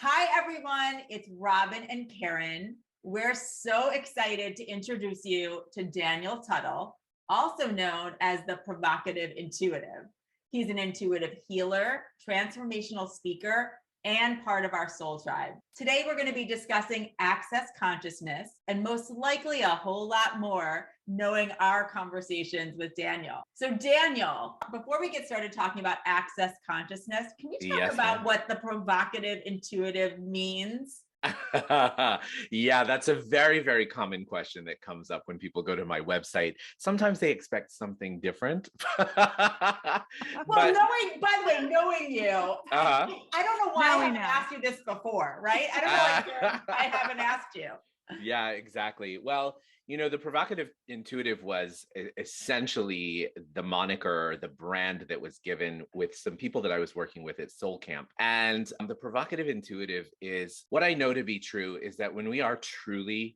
Hi, everyone. It's Robin and Karen. We're so excited to introduce you to Daniel Tuttle, also known as the Provocative Intuitive. He's an intuitive healer, transformational speaker, and part of our soul tribe. Today, we're going to be discussing access consciousness and most likely a whole lot more, knowing our conversations with Daniel. So Daniel, before we get started talking about access consciousness, can you talk about what the provocative intuitive means? Yeah, that's a very, very common question that comes up when people go to my website. Sometimes they expect something different. By the way, knowing you, I don't know why I haven't asked you this before, right? I don't know why I haven't asked you. Yeah, exactly. Well, the Provocative Intuitive was essentially the moniker, the brand that was given with some people that I was working with at Soul Camp. And the Provocative Intuitive is what I know to be true is that when we are truly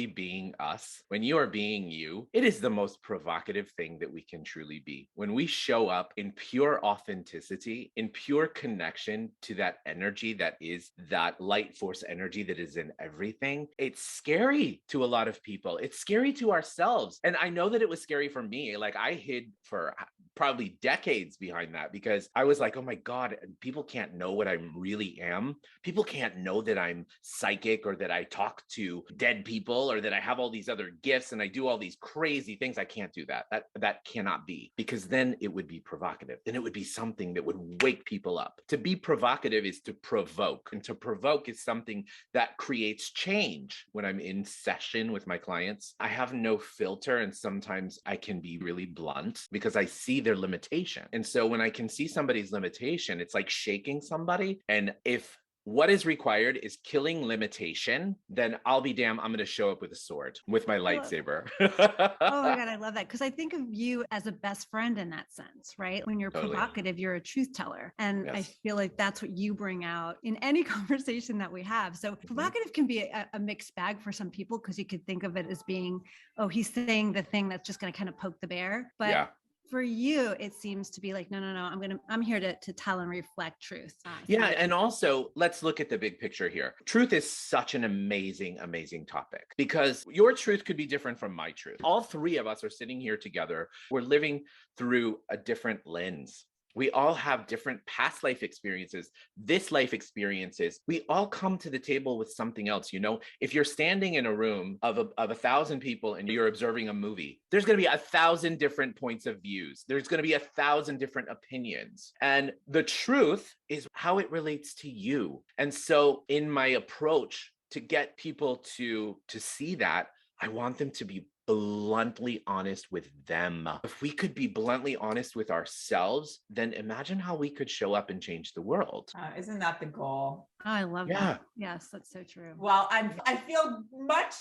being us, when you are being you, it is the most provocative thing that we can truly be. When we show up in pure authenticity, in pure connection to that energy that is that light force energy that is in everything, it's scary to a lot of people. It's scary to ourselves. And I know that it was scary for me. Like I hid for probably decades behind that because I was like, oh my God, people can't know what I really am. People can't know that I'm psychic or that I talk to dead people or that I have all these other gifts and I do all these crazy things. I can't do that. That cannot be, because then it would be provocative. Then it would be something that would wake people up. To be provocative is to provoke, and to provoke is something that creates change. When I'm in session with my clients, I have no filter, and sometimes I can be really blunt because I see their limitation. And so when I can see somebody's limitation, it's like shaking somebody. And if what is required is killing limitation, then I'll be damned, I'm going to show up with a sword, with my lightsaber. Oh my God, I love that. Because I think of you as a best friend in that sense, right? When you're Totally. Provocative, you're a truth teller. And Yes. I feel like that's what you bring out in any conversation that we have. So provocative can be a mixed bag for some people, because you could think of it as being, oh, he's saying the thing that's just going to kind of poke the bear. But yeah. For you, it seems to be like, no, I'm here to tell and reflect truth. Yeah. And also, let's look at the big picture here. Truth is such an amazing, amazing topic, because your truth could be different from my truth. All three of us are sitting here together. We're living through a different lens. We all have different past life experiences, this life experiences. We all come to the table with something else. If you're standing in a room of 1,000 people and you're observing a movie, there's going to be 1,000 different points of views. There's going to be 1,000 different opinions. And the truth is how it relates to you. And so in my approach to get people to see that, I want them to be bluntly honest with them. If we could be bluntly honest with ourselves, then imagine how we could show up and change the world. Isn't that the goal? Oh, I love that. Yes, that's so true. Well, I feel much,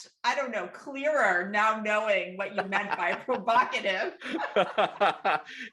clearer now knowing what you meant by provocative.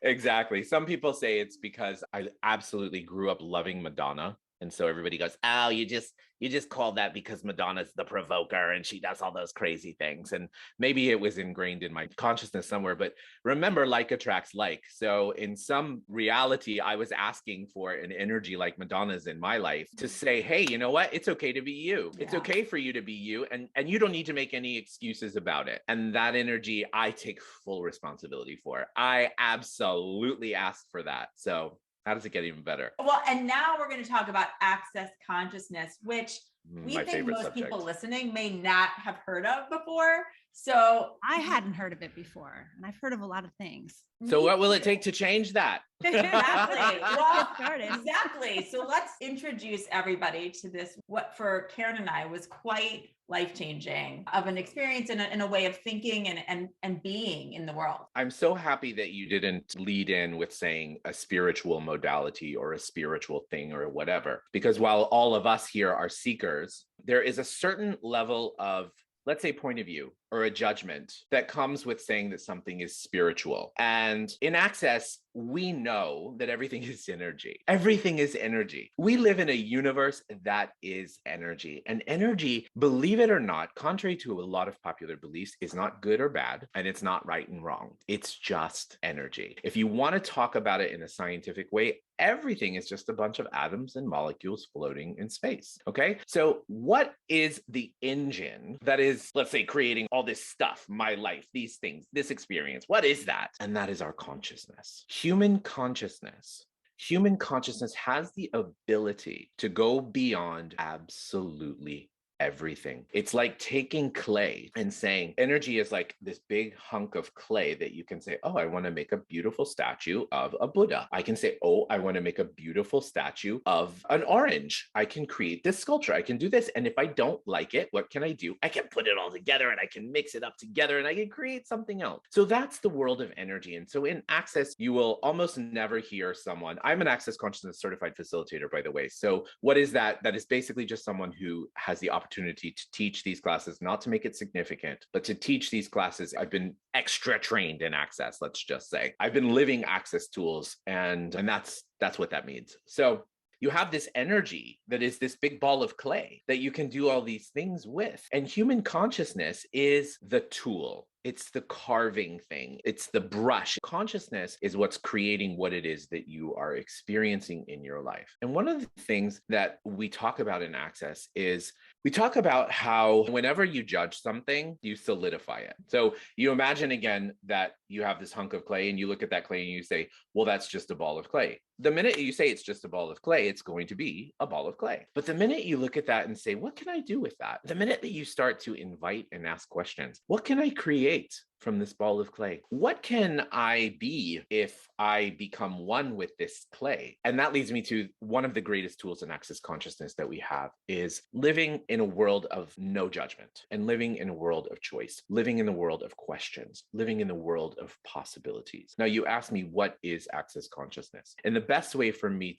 Exactly. Some people say it's because I absolutely grew up loving Madonna. And so everybody goes, oh, you just called that because Madonna's the provoker and she does all those crazy things. And maybe it was ingrained in my consciousness somewhere, but remember, like attracts like. So in some reality, I was asking for an energy like Madonna's in my life to say, hey, you know what? It's okay to be you. Yeah. It's okay for you to be you. And you don't need to make any excuses about it. And that energy, I take full responsibility for. I absolutely asked for that. So how does it get even better? Well, and now we're going to talk about access consciousness, which we think most people listening may not have heard of before. So I hadn't heard of it before, and I've heard of a lot of things. So what will it take to change that? Exactly. Well, exactly. So let's introduce everybody to this, what for Karen and I was quite life-changing of an experience in a way of thinking and being in the world. I'm so happy that you didn't lead in with saying a spiritual modality or a spiritual thing or whatever, because while all of us here are seekers, there is a certain level of, let's say, point of view or a judgment that comes with saying that something is spiritual. And in Access, we know that everything is energy. Everything is energy. We live in a universe that is energy. And energy, believe it or not, contrary to a lot of popular beliefs, is not good or bad, and it's not right and wrong. It's just energy. If you want to talk about it in a scientific way, everything is just a bunch of atoms and molecules floating in space. Okay. So what is the engine that is, let's say, creating all this stuff, my life, these things, this experience? What is that? And that is our consciousness. Human consciousness. Human consciousness has the ability to go beyond absolutely everything. It's like taking clay and saying energy is like this big hunk of clay that you can say, oh, I want to make a beautiful statue of a Buddha. I can say, oh, I want to make a beautiful statue of an orange. I can create this sculpture. I can do this. And if I don't like it, what can I do? I can put it all together and I can mix it up together and I can create something else. So that's the world of energy. And so in Access, you will almost never hear someone. I'm an Access Consciousness certified facilitator, by the way. So what is that? That is basically just someone who has the opportunity to teach these classes, not to make it significant, but to teach these classes. I've been extra trained in Access, let's just say. I've been living Access tools, and that's what that means. So you have this energy that is this big ball of clay that you can do all these things with. And human consciousness is the tool. It's the carving thing. It's the brush. Consciousness is what's creating what it is that you are experiencing in your life. And one of the things that we talk about in Access is we talk about how whenever you judge something, you solidify it. So you imagine again that you have this hunk of clay and you look at that clay and you say, well, that's just a ball of clay. The minute you say it's just a ball of clay, it's going to be a ball of clay. But the minute you look at that and say, what can I do with that? The minute that you start to invite and ask questions, what can I create from this ball of clay? What can I be if I become one with this clay? And that leads me to one of the greatest tools in Access Consciousness that we have is living in a world of no judgment and living in a world of choice, living in the world of questions, living in the world of possibilities. Now, you asked me, what is Access Consciousness? And the best way for me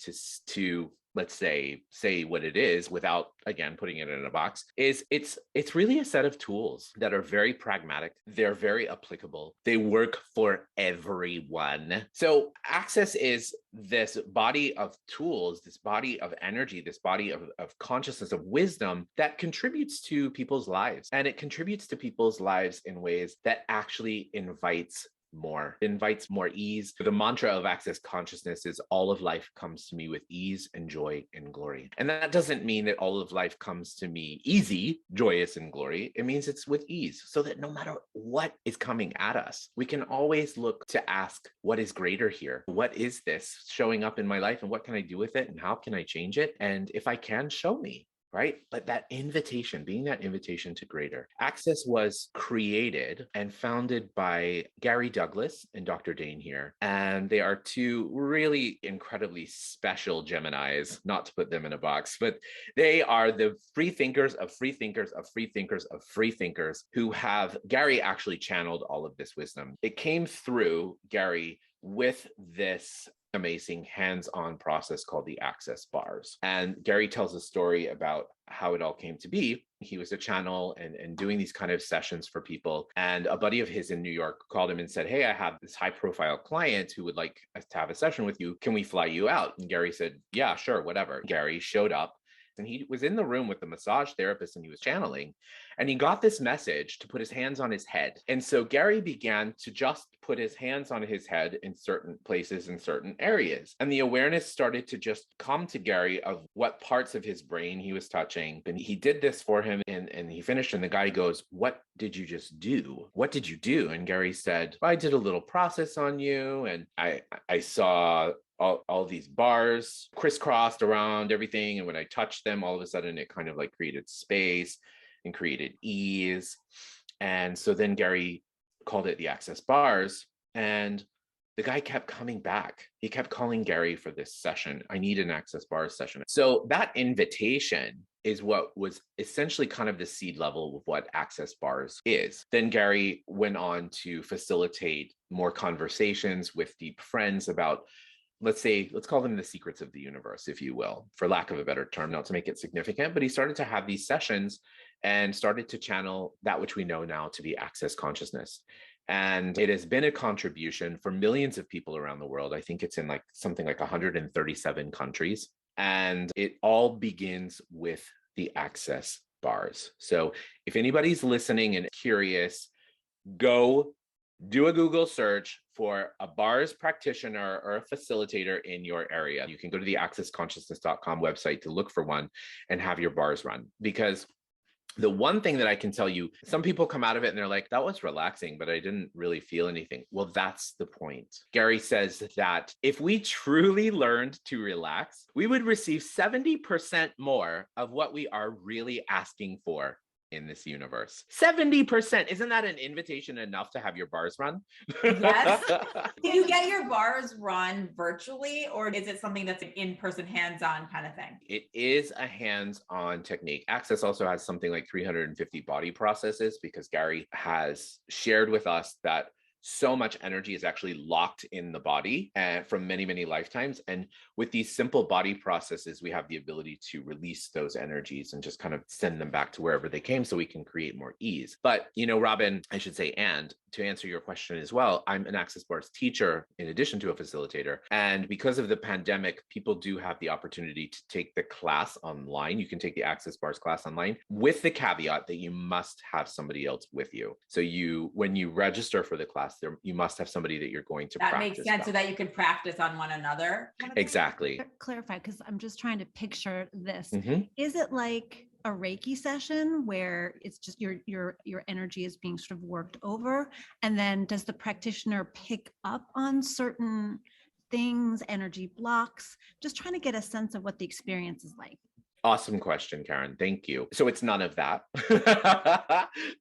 to let's say what it is without, again, putting it in a box, is it's really a set of tools that are very pragmatic. They're very applicable. They work for everyone. So Access is this body of tools, this body of energy, this body of consciousness, of wisdom that contributes to people's lives. And it contributes to people's lives in ways that actually invites more ease. The mantra of Access Consciousness is all of life comes to me with ease and joy and glory. And that doesn't mean that all of life comes to me easy, joyous, and glory. It means it's with ease, so that no matter what is coming at us, we can always look to ask, what is greater here? What is this showing up in my life, and what can I do with it, and how can I change it? And if I can, show me. Right? But that invitation, being that invitation to greater. Access was created and founded by Gary Douglas and Dr. Dane here. And they are two really incredibly special Geminis, not to put them in a box, but they are the free thinkers of free thinkers of free thinkers of free thinkers who have, Gary actually channeled all of this wisdom. It came through Gary with this amazing hands-on process called the Access Bars. And Gary tells a story about how it all came to be. He was a channel and doing these kind of sessions for people. And a buddy of his in New York called him and said, hey, I have this high-profile client who would like to have a session with you. Can we fly you out? And Gary said, yeah, sure, whatever. Gary showed up. And he was in the room with the massage therapist and he was channeling, and he got this message to put his hands on his head. And so Gary began to just put his hands on his head in certain places, in certain areas. And the awareness started to just come to Gary of what parts of his brain he was touching. And he did this for him and he finished, and the guy goes, what did you just do? What did you do? And Gary said, well, I did a little process on you, and I saw all these bars crisscrossed around everything. And when I touched them, all of a sudden it kind of like created space and created ease. And so then Gary called it the Access Bars. And the guy kept coming back. He kept calling Gary for this session. I need an Access Bars session. So that invitation is what was essentially kind of the seed level of what Access Bars is. Then Gary went on to facilitate more conversations with deep friends about, let's call them the secrets of the universe, if you will, for lack of a better term, not to make it significant, but he started to have these sessions and started to channel that which we know now to be Access Consciousness. And it has been a contribution for millions of people around the world. I think it's in like something like 137 countries. And it all begins with the access bars. So if anybody's listening and curious, go do a Google search for a bars practitioner or a facilitator in your area. You can go to the accessconsciousness.com website to look for one and have your bars run. Because the one thing that I can tell you, some people come out of it and they're like, that was relaxing, but I didn't really feel anything. Well, that's the point. Gary says that if we truly learned to relax, we would receive 70% more of what we are really asking for in this universe. 70%. Isn't that an invitation enough to have your bars run? Yes. Do you get your bars run virtually, or is it something that's an in-person, hands-on kind of thing? It is a hands-on technique. Access also has something like 350 body processes, because Gary has shared with us that so much energy is actually locked in the body from many, many lifetimes. And with these simple body processes, we have the ability to release those energies and just kind of send them back to wherever they came so we can create more ease. But, you know, Robin, I should say, and to answer your question as well, I'm an Access Bars teacher in addition to a facilitator. And because of the pandemic, people do have the opportunity to take the class online. You can take the Access Bars class online with the caveat that you must have somebody else with you. So when you register for the class, you must have somebody that you're going to practice. That makes sense, so that you can practice on one another. Exactly. Clarify, because I'm just trying to picture this. Mm-hmm. Is it like a Reiki session where it's just your energy is being sort of worked over, and then does the practitioner pick up on certain things, energy blocks? Just trying to get a sense of what the experience is like. Awesome question, Karen. Thank you. So it's none of that.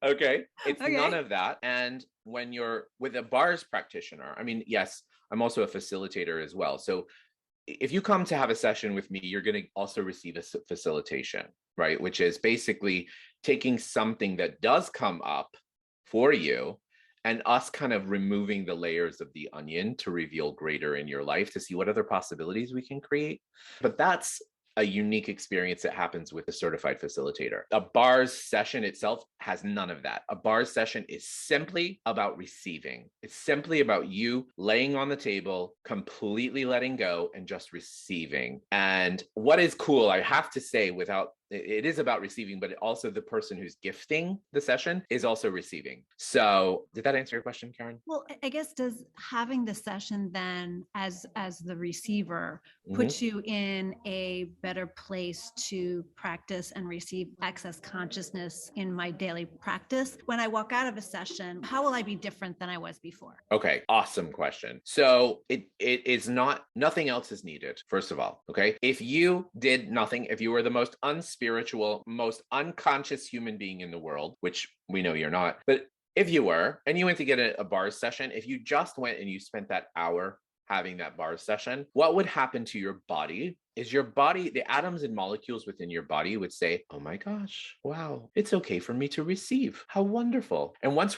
Okay. It's none of that. And when you're with a bars practitioner, I mean, yes, I'm also a facilitator as well. So if you come to have a session with me, you're going to also receive a facilitation, right? Which is basically taking something that does come up for you and us kind of removing the layers of the onion to reveal greater in your life, to see what other possibilities we can create. But that's a unique experience that happens with a certified facilitator. A bars session itself has none of that. A bars session is simply about receiving. It's simply about you laying on the table, completely letting go and just receiving. And what is cool, I have to say, it is about receiving, but also the person who's gifting the session is also receiving. So did that answer your question, Karen? Well, I guess, does having the session then as the receiver put you in a better place to practice and receive access consciousness in my daily practice? When I walk out of a session, how will I be different than I was before? Okay, awesome question. So it is nothing else is needed, first of all, okay? If you did nothing, if you were the most unspiritual, most unconscious human being in the world, which we know you're not, but if you were, and you went to get a bars session, if you just went and you spent that hour having that bars session, what would happen to your body is your body, the atoms and molecules within your body would say, oh my gosh, wow, it's okay for me to receive. How wonderful. And once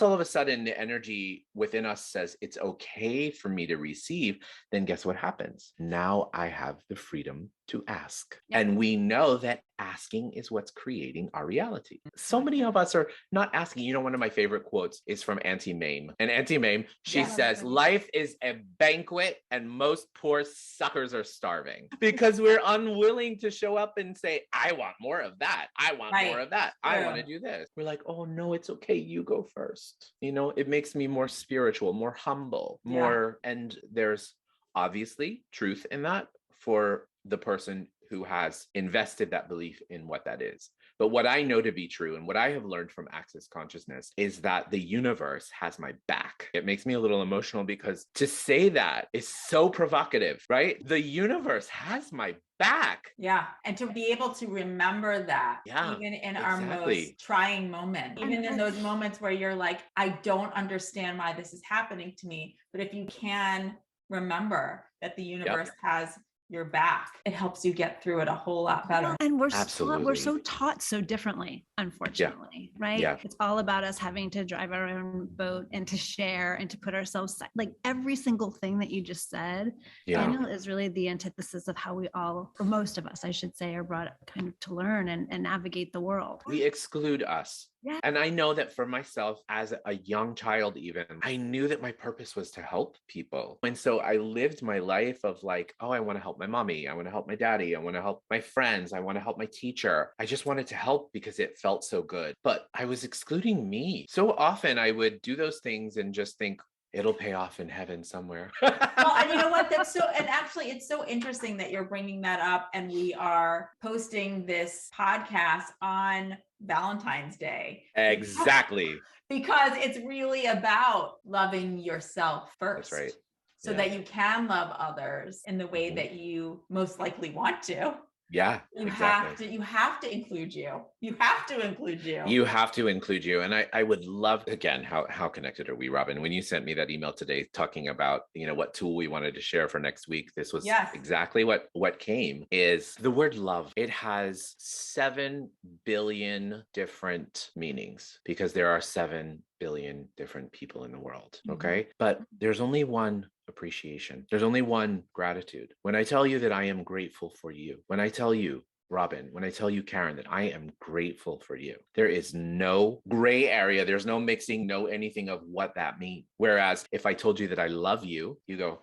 all of a sudden the energy within us says it's okay for me to receive, then guess what happens? Now I have the freedom to ask. Yep. And we know that asking is what's creating our reality. So many of us are not asking. You know, one of my favorite quotes is from Auntie Mame. And Auntie Mame, she says, life is a banquet and most poor suckers are starving. Because we're unwilling to show up and say, I want more of that. I want more of that. I want to do this. We're like, oh no, it's okay. You go first. You know, it makes me more spiritual, more humble, more. And there's obviously truth in that for the person who has invested that belief in what that is. But what I know to be true and what I have learned from Access Consciousness is that the universe has my back. It makes me a little emotional because to say that is so provocative, right? The universe has my back. Yeah. And to be able to remember that even in our most trying moment, even in those moments where you're like, I don't understand why this is happening to me. But if you can remember that the universe has your back, it helps you get through it a whole lot better. And we're Absolutely. so taught so differently, unfortunately, right? Yeah. It's all about us having to drive our own boat and to share and to put ourselves, like every single thing that you just said, Daniel, is really the antithesis of how we all, or most of us, I should say, are brought up kind of to learn and navigate the world. We exclude us. Yeah. And I know that for myself as a young child, even, I knew that my purpose was to help people. And so I lived my life of like, oh, I want to help my mommy. I want to help my daddy. I want to help my friends. I want to help my teacher. I just wanted to help because it felt so good. But I was excluding me. So often I would do those things and just think, it'll pay off in heaven somewhere. Well, and you know what? And actually, it's so interesting that you're bringing that up. And we are posting this podcast on Valentine's Day. Exactly. Because it's really about loving yourself first. That's right. So that you can love others in the way that you most likely want to. Yeah, you exactly. have to include you. You have to include you. You have to include you. And I would love, again, how connected are we, Robin? When you sent me that email today talking about, what tool we wanted to share for next week, this was exactly what came is the word love. It has 7 billion different meanings because there are 7 billion different people in the world. Okay. But there's only one appreciation. There's only one gratitude. When I tell you that I am grateful for you, when I tell you, Robin, when I tell you, Karen, that I am grateful for you, there is no gray area. There's no mixing, no anything of what that means. Whereas if I told you that I love you, you go,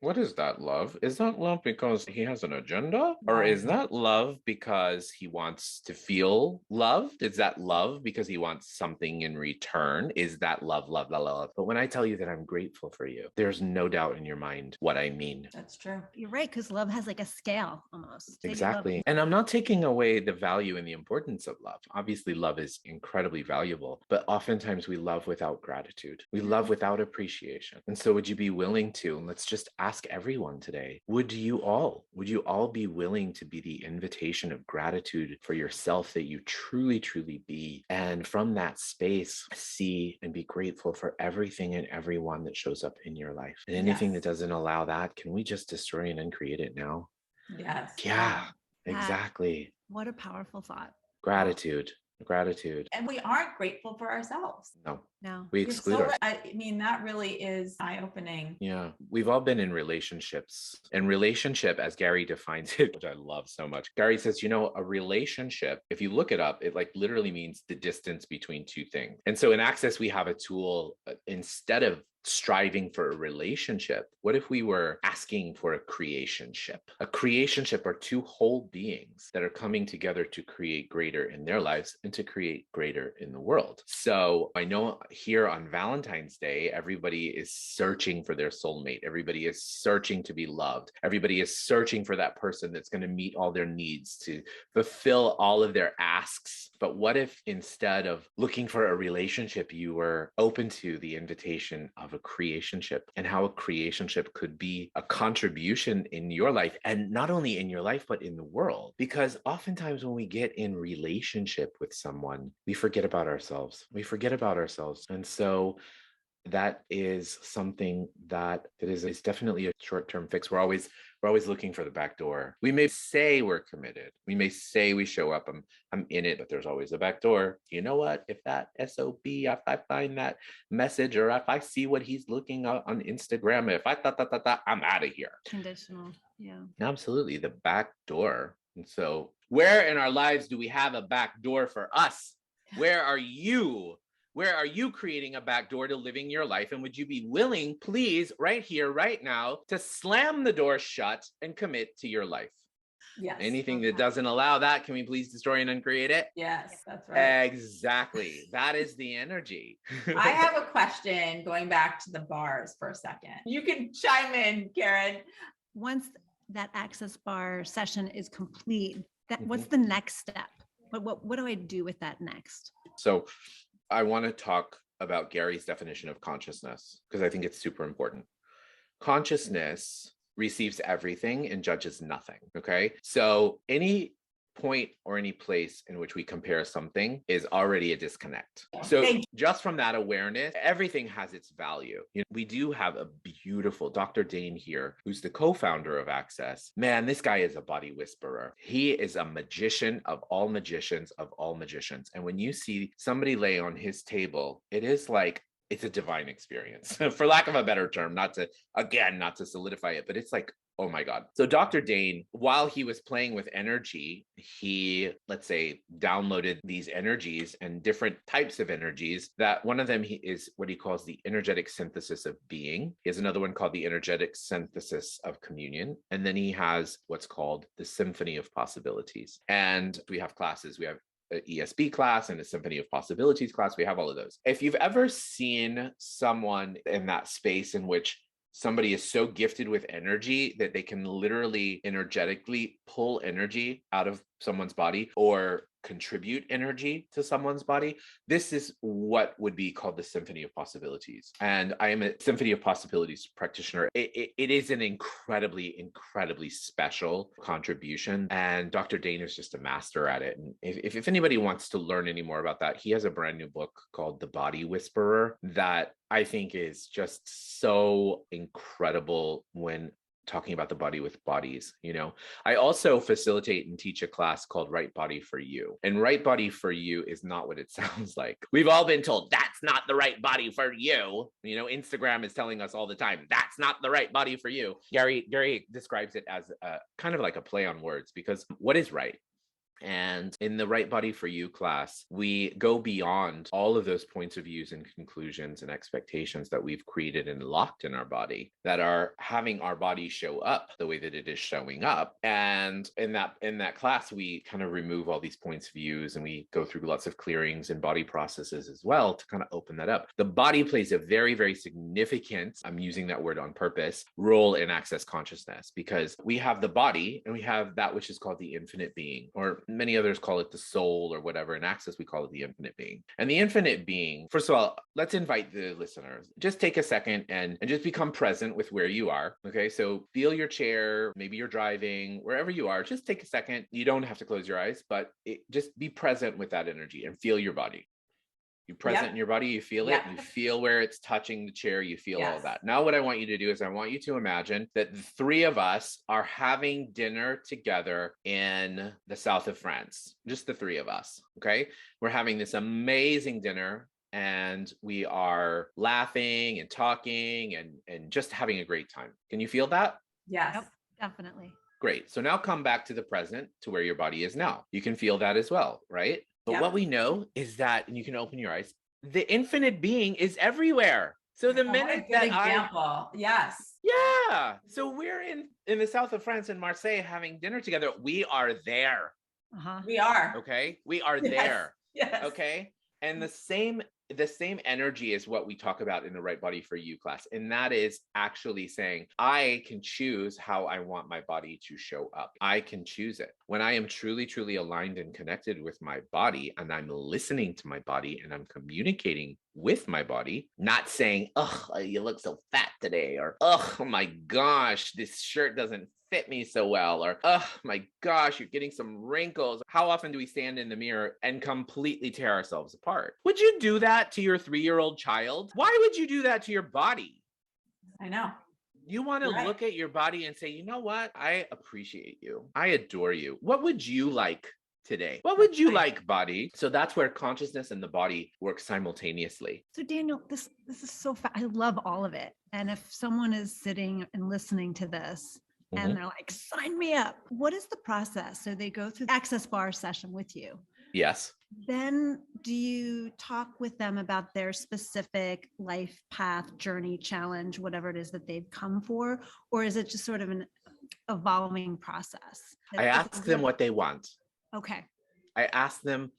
what is that love? Is that love because he has an agenda? Or is that love because he wants to feel loved? Is that love because he wants something in return? Is that love, love, love, love? But when I tell you that I'm grateful for you, there's no doubt in your mind what I mean. That's true. You're right, because love has like a scale almost. Exactly. And I'm not taking away the value and the importance of love. Obviously, love is incredibly valuable, but oftentimes we love without gratitude. We love without appreciation. And so would you be willing to, and let's just ask everyone today, would you all be willing to be the invitation of gratitude for yourself that you truly, truly be? And from that space, see and be grateful for everything and everyone that shows up in your life. And anything that doesn't allow that, can we just destroy and uncreate it now? Yes. Yeah. Exactly. What a powerful thought. Gratitude. And we aren't grateful for ourselves. No. We exclude ourselves. I mean, that really is eye-opening. Yeah. We've all been in relationships, and relationship, as Gary defines it, which I love so much. Gary says, a relationship, if you look it up, it like literally means the distance between two things. And so in Access, we have a tool instead of striving for a relationship. What if we were asking for a creationship? A creationship are two whole beings that are coming together to create greater in their lives and to create greater in the world. So I know here on Valentine's Day, everybody is searching for their soulmate. Everybody is searching to be loved. Everybody is searching for that person that's going to meet all their needs, to fulfill all of their asks. But what if instead of looking for a relationship, you were open to the invitation of a creationship, and how a creationship could be a contribution in your life, and not only in your life, but in the world? Because oftentimes when we get in relationship with someone, we forget about ourselves. And so that is something that is definitely a short-term fix. We're always looking for the back door. We may say we're committed. We may say we show up, I'm in it, but there's always a back door. You know what? If that SOB, if I find that message, or if I see what he's looking on Instagram, if I I'm out of here. Conditional. Yeah. Absolutely. The back door. And so where in our lives do we have a back door for us? Where are you? Where are you creating a back door to living your life? And would you be willing, please, right here, right now, to slam the door shut and commit to your life? Yes. Anything that doesn't allow that, can we please destroy and uncreate it? Yes, that's right. Exactly. That is the energy. I have a question going back to the bars for a second. You can chime in, Karen. Once that Access bar session is complete, what's the next step? What do I do with that next? So I want to talk about Gary's definition of consciousness, because I think it's super important. Consciousness receives everything and judges nothing. Okay. So any point or any place in which we compare something is already a disconnect. So Thank you. just from that awareness, everything has its value. We do have a beautiful Dr. Dane here, who's the co-founder of Access. Man, this guy is a body whisperer. He is a magician of all magicians of all magicians. And when you see somebody lay on his table, it is like, it's a divine experience, for lack of a better term, not to solidify it, but it's like, oh my God. So Dr. Dane, while he was playing with energy, he, let's say, downloaded these energies and different types of energies. That one of them is what he calls the energetic synthesis of being. He has another one called the energetic synthesis of communion. And then he has what's called the symphony of possibilities. And we have classes. We have an ESB class and a Symphony of Possibilities class. We have all of those. If you've ever seen someone in that space in which somebody is so gifted with energy that they can literally energetically pull energy out of someone's body or contribute energy to someone's body, this is what would be called the Symphony of Possibilities. And I am a Symphony of Possibilities practitioner. It is an incredibly, incredibly special contribution. And Dr. Dane is just a master at it. And if anybody wants to learn any more about that, he has a brand new book called The Body Whisperer that I think is just so incredible when talking about the body with bodies. I also facilitate and teach a class called Right Body for You. And Right Body for You is not what it sounds like. We've all been told that's not the right body for you. Instagram is telling us all the time, that's not the right body for you. Gary describes it as a kind of like a play on words, because what is right? And in the Right Body for You class, we go beyond all of those points of views and conclusions and expectations that we've created and locked in our body that are having our body show up the way that it is showing up. And in that class, we kind of remove all these points of views and we go through lots of clearings and body processes as well to kind of open that up. The body plays a very, very significant, I'm using that word on purpose, role in Access consciousness, because we have the body and we have that which is called the infinite being, or many others call it the soul or whatever. In Access, we call it the infinite being. And the infinite being, first of all, let's invite the listeners. Just take a second and just become present with where you are. Okay, so feel your chair, maybe you're driving, wherever you are, just take a second. You don't have to close your eyes, but just be present with that energy and feel your body. You're present in your body, you feel it, you feel where it's touching the chair, you feel all of that. Now, what I want you to do is I want you to imagine that the three of us are having dinner together in the south of France, just the three of us, okay? We're having this amazing dinner and we are laughing and talking and just having a great time. Can you feel that? Yes. Yep, definitely. Great. So now come back to the present, to where your body is now. You can feel that as well, right? But what we know is that, and you can open your eyes, the infinite being is everywhere. So the minute that example. Yes. Yeah. So we're in the south of France in Marseille having dinner together. We are there. We are. Okay. We are there. Yes. Okay. And the same energy is what we talk about in the Right Body for You class. And that is actually saying, I can choose how I want my body to show up. I can choose it. When I am truly, truly aligned and connected with my body, and I'm listening to my body and I'm communicating with my body, not saying, oh, you look so fat today, or, oh my gosh, this shirt doesn't fit me so well, or, oh my gosh, you're getting some wrinkles. How often do we stand in the mirror and completely tear ourselves apart? Would you do that to your 3-year-old child? Why would you do that to your body? I know. You want to look at your body and say, you know what? I appreciate you. I adore you. What would you like today? What would you like, body? So that's where consciousness and the body work simultaneously. So Daniel, this is so I love all of it. And if someone is sitting and listening to this, and they're like, sign me up. What is the process? So they go through the Access Bar session with you. Yes. Then do you talk with them about their specific life path, journey, challenge, whatever it is that they've come for? Or is it just sort of an evolving process? I ask them what they want. Okay. I ask them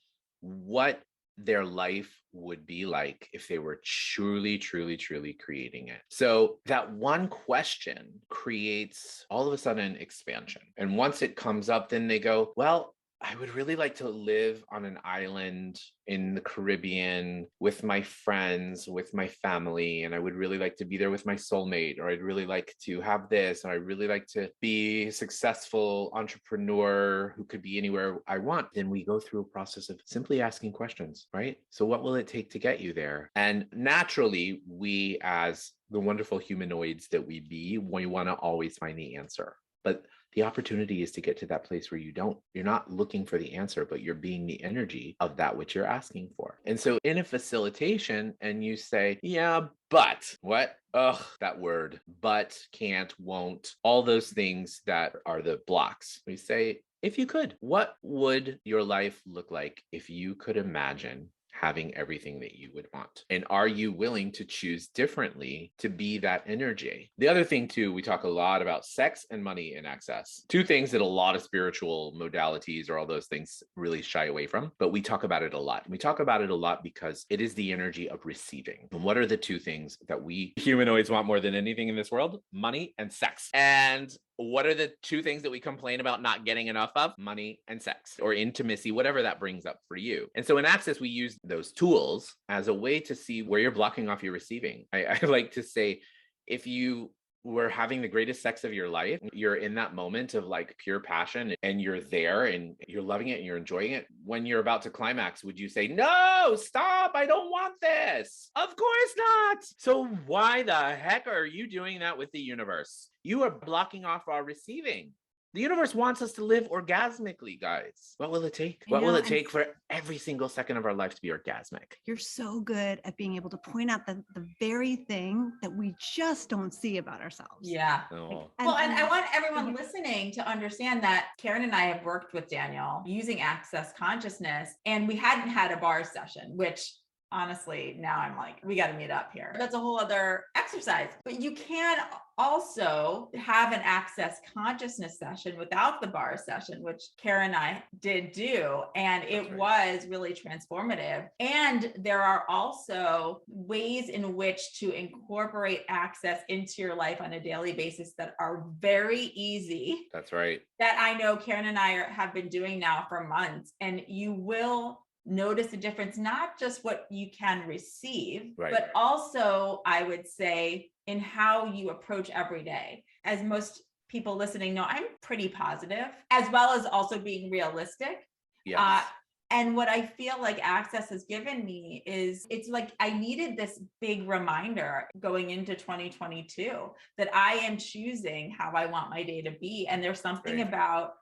what their life would be like if they were truly, truly, truly creating it. So that one question creates all of a sudden expansion. And once it comes up, then they go, well, I would really like to live on an island in the Caribbean with my friends, with my family, and I would really like to be there with my soulmate, or I'd really like to have this, and I'd really like to be a successful entrepreneur who could be anywhere I want. Then we go through a process of simply asking questions, right? So what will it take to get you there? And naturally, we as the wonderful humanoids that we want to always find the answer. But the opportunity is to get to that place where you're not looking for the answer, but you're being the energy of that which you're asking for. And so in a facilitation, and you say, yeah, but what? Ugh, that word, but, can't, won't, all those things that are the blocks. We say, if you could, what would your life look like if you could imagine having everything that you would want? And are you willing to choose differently to be that energy? The other thing too, we talk a lot about sex and money and access. Two things that a lot of spiritual modalities or all those things really shy away from, but we talk about it a lot. We talk about it a lot because it is the energy of receiving. And what are the two things that we humanoids want more than anything in this world? Money and sex. And what are the two things that we complain about not getting enough of? Money and sex, or intimacy, whatever that brings up for you. And so in Access, we use those tools as a way to see where you're blocking off your receiving. I like to say, if you were having the greatest sex of your life, you're in that moment of like pure passion and you're there and you're loving it and you're enjoying it. When you're about to climax, would you say, no, stop, I don't want this? Of course not. So why the heck are you doing that with the universe? You are blocking off our receiving. The universe wants us to live orgasmically, guys. What will it take? What will it take for every single second of our life to be orgasmic? You're so good at being able to point out the very thing that we just don't see about ourselves. Yeah. Oh. Well, and I want everyone listening to understand that Karen and I have worked with Daniel using Access Consciousness, and we hadn't had a bar session, which honestly, now I'm like, we got to meet up here. That's a whole other exercise. But you can also have an Access Consciousness session without the bar session, which Karen and I did do. And it was really transformative. And there are also ways in which to incorporate Access into your life on a daily basis that are very easy. That's right. That I know Karen and I have been doing now for months. And you will notice a difference, not just what you can receive, but also, I would say, in how you approach every day. As most people listening know, I'm pretty positive, as well as also being realistic. Yes. And what I feel like Access has given me is, it's like I needed this big reminder going into 2022 that I am choosing how I want my day to be. And there's something about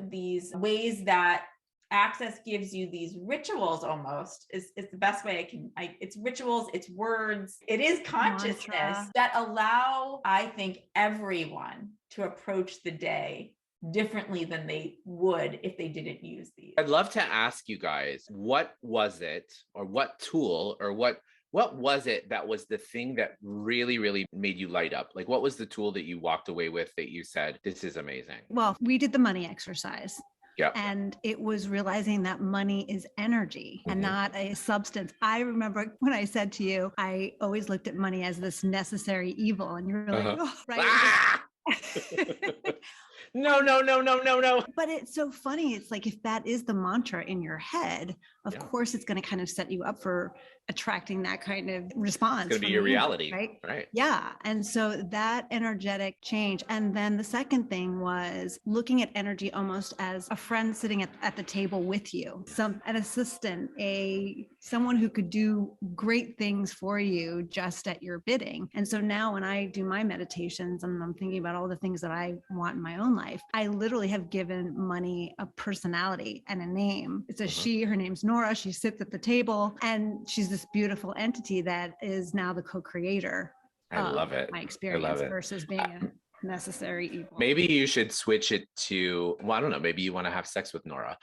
these ways that Access gives you these rituals, almost is the best way it's rituals, it's words, it is consciousness that allow, I think, everyone to approach the day differently than they would if they didn't use these. I'd love to ask you guys, what was it, or what tool, or what was it that was the thing that really, really made you light up? Like, what was the tool that you walked away with that you said, this is amazing? Well, we did the money exercise. Yep. And it was realizing that money is energy and not a substance. I remember when I said to you, I always looked at money as this necessary evil. And you're like, oh, right. Ah! No. But it's so funny. It's like, if that is the mantra in your head, of course, it's going to kind of set you up for attracting that kind of response. It's going to be your reality. Right. Yeah. And so that energetic change. And then the second thing was looking at energy almost as a friend sitting at the table with you, an assistant, someone who could do great things for you just at your bidding. And so now when I do my meditations and I'm thinking about all the things that I want in my own life, I literally have given money a personality and a name. It's a she, her name's Nora. She sits at the table and she's this beautiful entity that is now the co-creator. I love it. My experience versus being a necessary evil. Maybe you should switch it to, well, I don't know, maybe you want to have sex with Nora.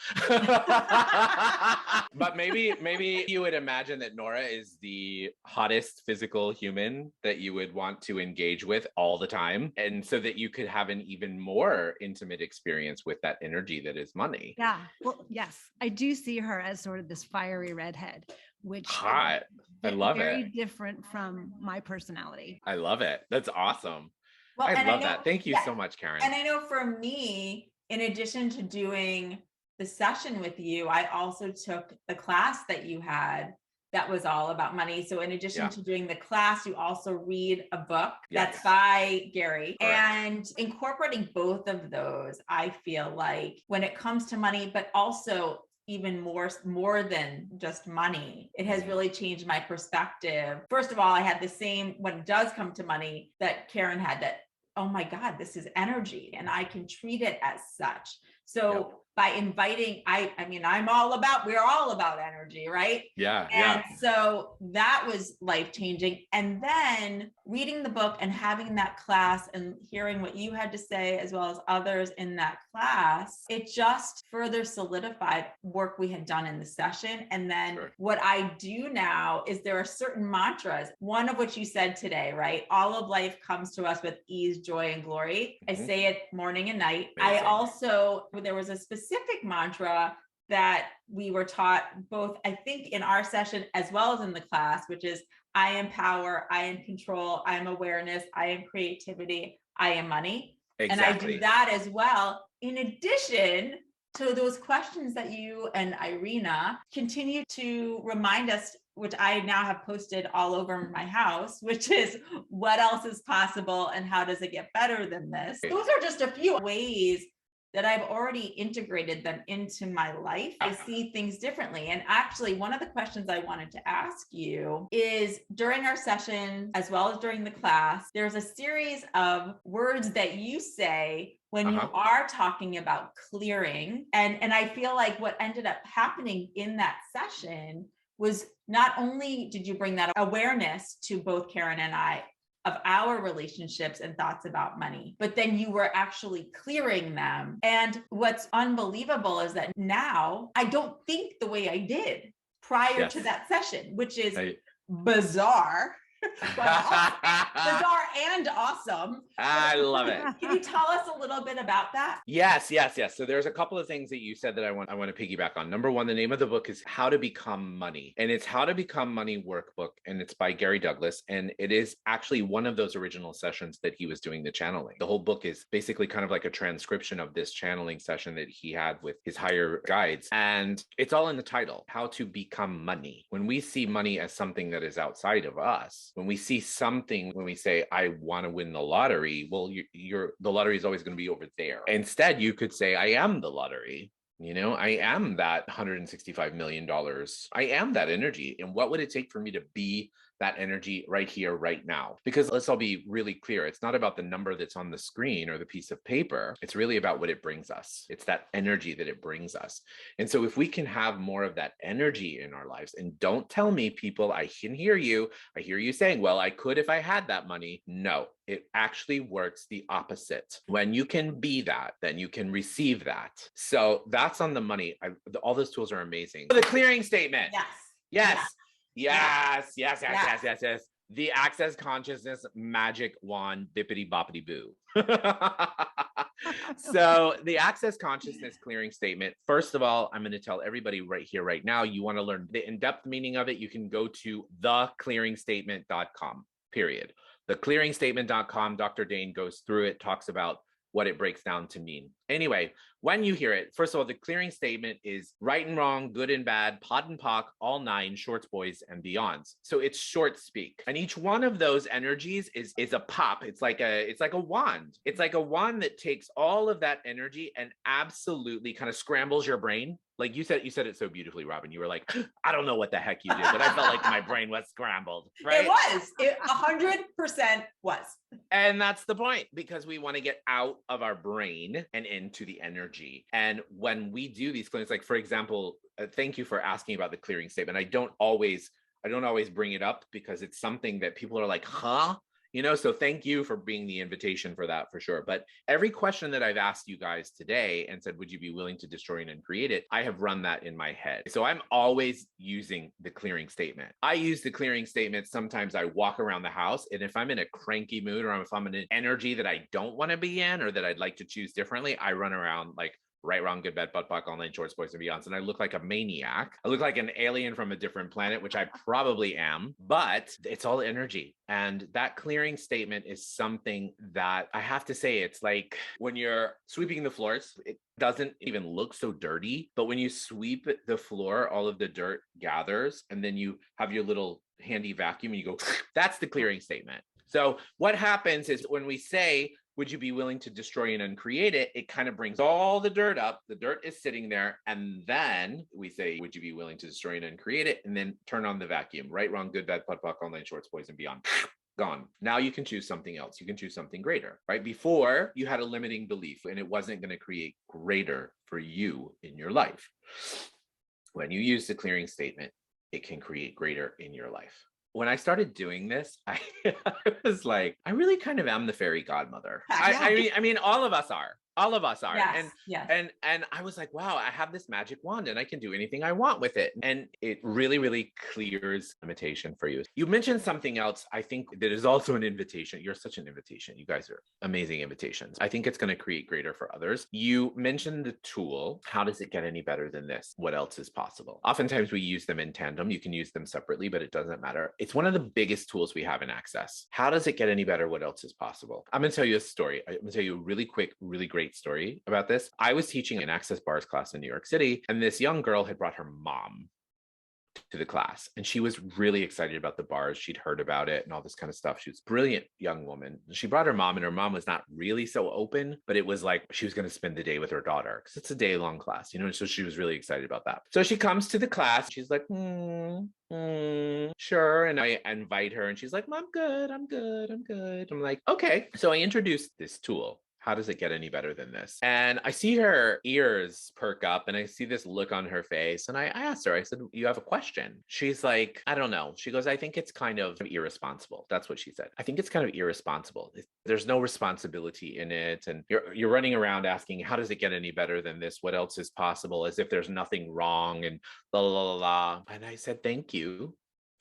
But maybe you would imagine that Nora is the hottest physical human that you would want to engage with all the time. And so that you could have an even more intimate experience with that energy that is money. Yeah. Well, yes, I do see her as sort of this fiery redhead, which hot. I love very it. Very different from my personality. I love it. That's awesome. Well, I love that. Thank you so much, Karen. And I know for me, in addition to doing the session with you, I also took the class that you had that was all about money. So in addition to doing the class, you also read a book that's by Gary. Correct. And incorporating both of those, I feel like when it comes to money, but also even more than just money, it has really changed my perspective. First of all, I had the same, when it does come to money, that Karen had, that, oh my God, this is energy and I can treat it as such. So by inviting, I mean, we're all about energy, right? And so that was life-changing. And then reading the book and having that class and hearing what you had to say, as well as others in that class, it just further solidified work we had done in the session. And then what I do now is there are certain mantras, one of which you said today, right? All of life comes to us with ease, joy, and glory. I say it morning and night. Amazing. I also, there was a specific mantra that we were taught both, I think, in our session as well as in the class, which is I am power, I am control, I am awareness, I am creativity, I am money. Exactly. And I do that as well. In addition to those questions that you and Irina continue to remind us, which I now have posted all over my house, which is what else is possible and how does it get better than this? Those are just a few ways that I've already integrated them into my life. I see things differently. And actually, one of the questions I wanted to ask you is, during our session, as well as during the class, there's a series of words that you say when you are talking about clearing. And I feel like what ended up happening in that session was, not only did you bring that awareness to both Karen and I of our relationships and thoughts about money, but then you were actually clearing them. And what's unbelievable is that now I don't think the way I did prior to that session, which is bizarre. Bizarre and awesome. I love it. Can you tell us a little bit about that? Yes. So there's a couple of things that you said that I want to piggyback on. Number one, the name of the book is How to Become Money, and it's How to Become Money workbook, and it's by Gary Douglas, and it is actually one of those original sessions that he was doing the channeling. The whole book is basically kind of like a transcription of this channeling session that he had with his higher guides, and it's all in the title, How to Become Money. When we see money as something that is outside of us, when we see something, when we say, I want to win the lottery, well, the lottery is always going to be over there. Instead, you could say, I am the lottery. You know, I am that $165 million. I am that energy. And what would it take for me to be that energy right here, right now? Because let's all be really clear. It's not about the number that's on the screen or the piece of paper. It's really about what it brings us. It's that energy that it brings us. And so if we can have more of that energy in our lives, and don't tell me, people, I can hear you. I hear you saying, well, I could if I had that money. No, it actually works the opposite. When you can be that, then you can receive that. So that's on the money. All those tools are amazing. The clearing statement. Yes. The access consciousness magic wand bippity boppity boo. So the access consciousness clearing statement, first of all, I'm going to tell everybody right here, right now, you want to learn the in-depth meaning of it, you can go to theclearingstatement.com, period. Theclearingstatement.com, Dr. Dane goes through it, talks about what it breaks down to mean. Anyway, when you hear it, first of all, the clearing statement is right and wrong, good and bad, pod and pock, all nine, shorts, boys, and beyonds. So it's short speak. And each one of those energies is a pop. It's like a wand. It's like a wand that takes all of that energy and absolutely kind of scrambles your brain. Like you said it so beautifully, Robin. You were like, I don't know what the heck you did, but I felt like my brain was scrambled, right? It 100% was. And that's the point, because we want to get out of our brain and into the energy. And when we do these clearings, like for example, thank you for asking about the clearing statement. I don't always bring it up because it's something that people are like, huh? You know, so thank you for being the invitation for that, for sure. But every question that I've asked you guys today and said, would you be willing to destroy and uncreate it? I have run that in my head. So I'm always using the clearing statement. I use the clearing statement. Sometimes I walk around the house, and if I'm in a cranky mood, or if I'm in an energy that I don't want to be in, or that I'd like to choose differently, I run around like right, wrong, good, bad, butt, puck, online, shorts, boys, and beyonds. And I look like a maniac. I look like an alien from a different planet, which I probably am, but it's all energy. And that clearing statement is something that I have to say, it's like when you're sweeping the floors, it doesn't even look so dirty, but when you sweep the floor, all of the dirt gathers, and then you have your little handy vacuum and you go, that's the clearing statement. So what happens is when we say, would you be willing to destroy and uncreate it? It kind of brings all the dirt up. The dirt is sitting there. And then we say, would you be willing to destroy and uncreate it? And then turn on the vacuum. Right, wrong, good, bad, putt, puck, online, shorts, boys, and beyond. Gone. Now you can choose something else. You can choose something greater, right? Before you had a limiting belief and it wasn't going to create greater for you in your life. When you use the clearing statement, it can create greater in your life. When I started doing this, I was like, I really kind of am the fairy godmother. I mean, all of us are. All of us are. Yes, and I was like, wow, I have this magic wand and I can do anything I want with it. And it really, really clears limitation for you. You mentioned something else. I think that is also an invitation. You're such an invitation. You guys are amazing invitations. I think it's going to create greater for others. You mentioned the tool. How does it get any better than this? What else is possible? Oftentimes we use them in tandem. You can use them separately, but it doesn't matter. It's one of the biggest tools we have in Access. How does it get any better? What else is possible? I'm going to tell you a story. I'm going to tell you a really quick, really great story about this. I was teaching an Access bars class in New York City, and this young girl had brought her mom to the class, and she was really excited about the bars. She'd heard about it and all this kind of stuff. She was a brilliant young woman. She brought her mom, and her mom was not really so open, but it was like she was going to spend the day with her daughter because it's a day-long class, you know. So she was really excited about that. So she comes to the class. She's like, sure. And I invite her, and she's like, I'm good. I'm like, okay. So I introduced this tool. How does it get any better than this? And I see her ears perk up and I see this look on her face. And I asked her, I said, you have a question? She's like, I don't know. She goes, I think it's kind of irresponsible. That's what she said. I think it's kind of irresponsible. There's no responsibility in it. And you're running around asking, how does it get any better than this? What else is possible? As if there's nothing wrong and la, la, la, la. And I said, thank you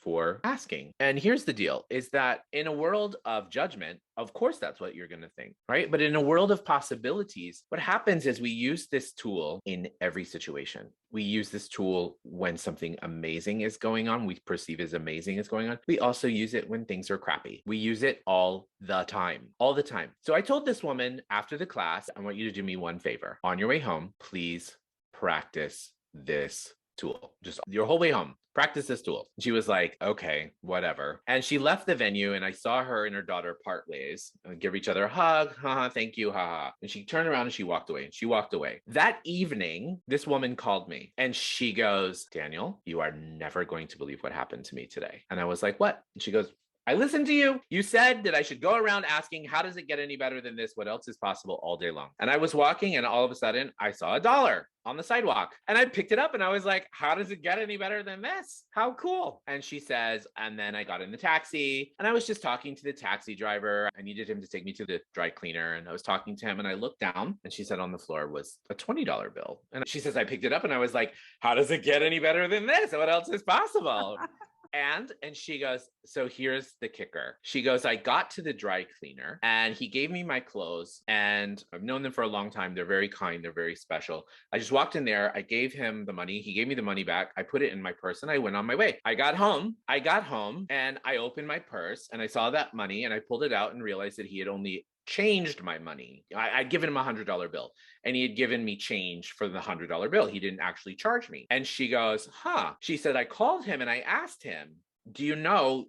for asking. And here's the deal, is that in a world of judgment, of course, that's what you're going to think, right? But in a world of possibilities, what happens is we use this tool in every situation. We use this tool when something amazing is going on, we perceive as amazing is going on. We also use it when things are crappy. We use it all the time. So I told this woman after the class, I want you to do me one favor. On your way home, please practice this tool. Just your whole way home. Practice this tool. She was like, okay, whatever. And she left the venue and I saw her and her daughter part ways, give each other a hug. Haha, thank you. Haha. And she turned around and she walked away. That evening, this woman called me and she goes, Daniel, you are never going to believe what happened to me today. And I was like, what? And she goes, I listened to you. You said that I should go around asking, how does it get any better than this? What else is possible all day long? And I was walking and all of a sudden I saw $1 on the sidewalk and I picked it up and I was like, how does it get any better than this? How cool. And she says, and then I got in the taxi and I was just talking to the taxi driver. I needed him to take me to the dry cleaner. And I was talking to him and I looked down and she said on the floor was a $20 bill. And she says, I picked it up and I was like, how does it get any better than this? What else is possible? And she goes, so here's the kicker. She goes, I got to the dry cleaner and he gave me my clothes and I've known them for a long time. They're very kind. They're very special. I just walked in there. I gave him the money. He gave me the money back. I put it in my purse and I went on my way. I got home and I opened my purse and I saw that money and I pulled it out and realized that he had only changed my money. I'd given him $100 bill and he had given me change for the $100 bill. He didn't actually charge me. And she goes, she said, I called him and I asked him, do you know,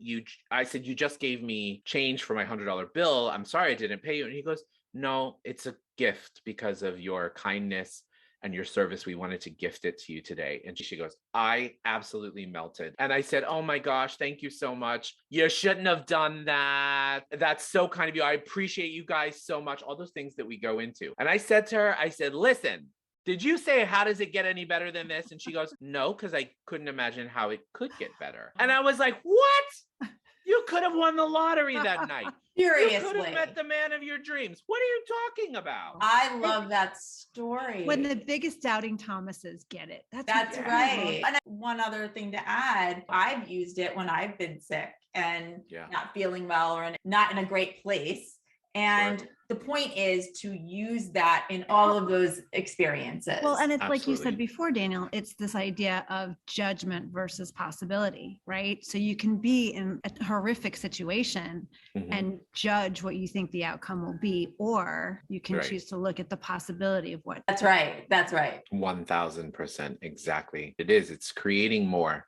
I said, you just gave me change for my $100 bill. I'm sorry, I didn't pay you. And he goes, no, it's a gift because of your kindness and your service. We wanted to gift it to you today. And she goes, I absolutely melted. And I said, oh my gosh, thank you so much. You shouldn't have done that. That's so kind of you. I appreciate you guys so much. All those things that we go into. And I said to her, I said, listen, did you say, how does it get any better than this? And she goes, no, because I couldn't imagine how it could get better. And I was like, what? You could have won the lottery that night. Seriously. You could have met the man of your dreams. What are you talking about? I love that story. When the biggest doubting Thomases get it. That's right. And one other thing to add, I've used it when I've been sick and not feeling well or not in a great place. And the point is to use that in all of those experiences. Well, and it's Absolutely. like you said before, Daniel, it's this idea of judgment versus possibility, right? So you can be in a horrific situation and judge what you think the outcome will be, or you can choose to look at the possibility of what. That's right. That's right. 1000%. Exactly. It is. It's creating more.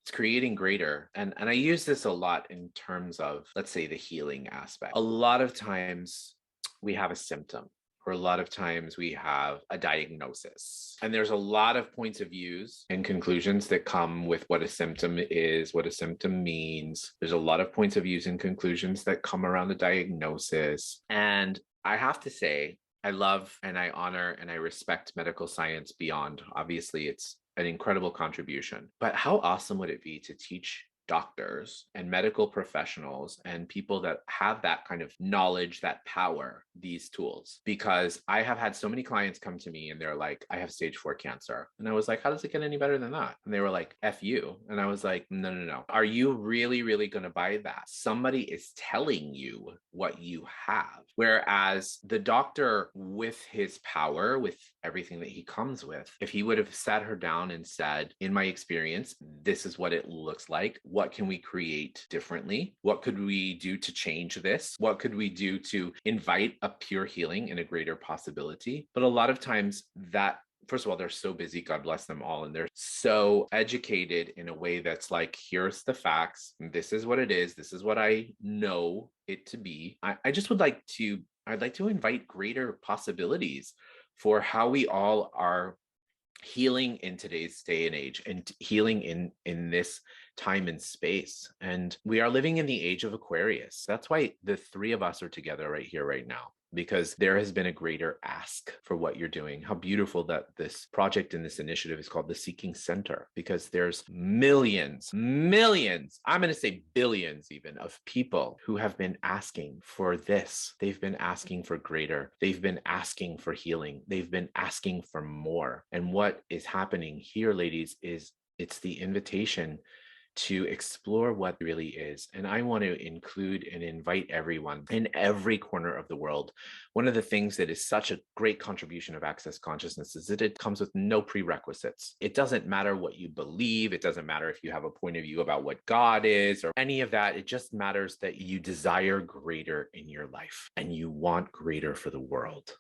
It's creating greater. And I use this a lot in terms of, let's say, the healing aspect. A lot of times we have a symptom, or a lot of times we have a diagnosis. And there's a lot of points of views and conclusions that come with what a symptom is, what a symptom means. There's a lot of points of views and conclusions that come around the diagnosis. And I have to say, I love and I honor and I respect medical science beyond. Obviously, it's an incredible contribution. But how awesome would it be to teach doctors and medical professionals and people that have that kind of knowledge, that power, these tools? Because I have had so many clients come to me and they're like, I have stage 4 cancer. And I was like, how does it get any better than that? And they were like, F you. And I was like, no. Are you really, really going to buy that? Somebody is telling you what you have. Whereas the doctor, with his power, with everything that he comes with, if he would have sat her down and said, in my experience, this is what it looks like. What can we create differently? What could we do to change this? What could we do to invite a pure healing and a greater possibility? But a lot of times that, first of all, they're so busy, God bless them all. And they're so educated in a way that's like, here's the facts. This is what it is. This is what I know it to be. I just would like to, I'd like to invite greater possibilities for how we all are healing in today's day and age, and healing in this time and space. And we are living in the age of Aquarius. That's why the three of us are together right here, right now, because there has been a greater ask for what you're doing. How beautiful that this project and this initiative is called the Seeking Center, because there's millions, I'm going to say billions even, of people who have been asking for this. They've been asking for greater. They've been asking for healing. They've been asking for more. And what is happening here, ladies, is it's the invitation to explore what really is. And I want to include and invite everyone in every corner of the world. One of the things that is such a great contribution of Access Consciousness is that it comes with no prerequisites. It doesn't matter what you believe. It doesn't matter if you have a point of view about what God is or any of that. It just matters that you desire greater in your life and you want greater for the world.